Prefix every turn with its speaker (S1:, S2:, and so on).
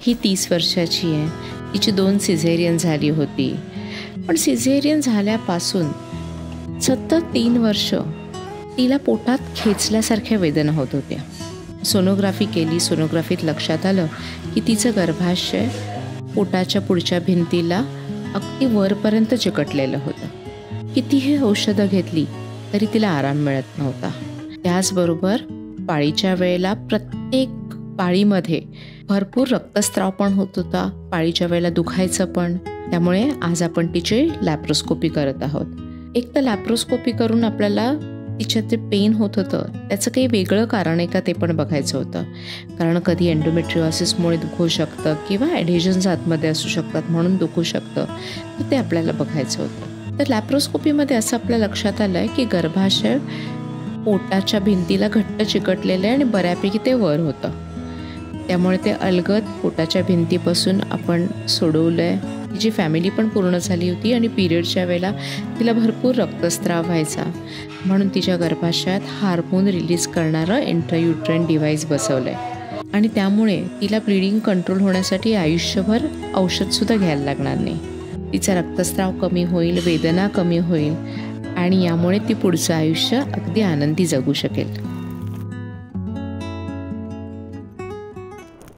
S1: ही 30 वर्षाची आहे. तिची 2 सिझेरियन झाली होती. पण सिझेरियन झाल्यापासून सतत 3 वर्ष तिला पोटात खेचल्यासारख्या वेदना होत होत्या. सोनोग्राफी केली. सोनोग्राफीत लक्षात आलं की तिचं गर्भाशय पोटाच्या पुढच्या भिंतीला अगदी वरपर्यंत चिकटलेलं होतं. कितीही औषधं घेतली तरी तिला आराम मिळत नव्हता. त्याचबरोबर पाळीच्या वेळेला प्रत्येक पाळीमध्ये भरपूर रक्तस्राव पण होत होता. पाळीच्या वेळेला दुखायचं पण. त्यामुळे आज आपण तिची लॅप्रोस्कोपी करत आहोत. एक तर लॅप्रोस्कोपी करून आपल्याला तिच्यात जे पेन होत होतं त्याचं काही वेगळं कारण आहे का ते पण बघायचं होतं. कारण कधी एंडोमेट्रिओसिसमुळे दुखू शकतं किंवा ॲडेजन्स आतमध्ये असू शकतात म्हणून दुखू शकतं, तर ते आपल्याला बघायचं होतं. तर लॅप्रोस्कोपीमध्ये असं आपल्या लक्षात आलं आहे की गर्भाशय पोटाच्या भिंतीला घट्ट चिकटलेलं आहे आणि बऱ्यापैकी ते वर होतं. त्यामुळे ते अलगद पोटाच्या भिंतीपासून आपण सोडवलं आहे. तिची फॅमिली पण पूर्ण झाली होती आणि पिरियडच्या वेळेला तिला भरपूर रक्तस्राव व्हायचा. म्हणून तिच्या गर्भाशयात हार्मोन रिलीज करणारं इंट्रायुट्राइन डिव्हाइस बसवलं आहे आणि त्यामुळे तिला ब्लिडिंग कंट्रोल होण्यासाठी आयुष्यभर औषधसुद्धा घ्यायला लागणार नाही. तिचा रक्तस्राव कमी होईल, वेदना कमी होईल आणि यामुळे ती पुढचं आयुष्य अगदी आनंदी जगू शकेल.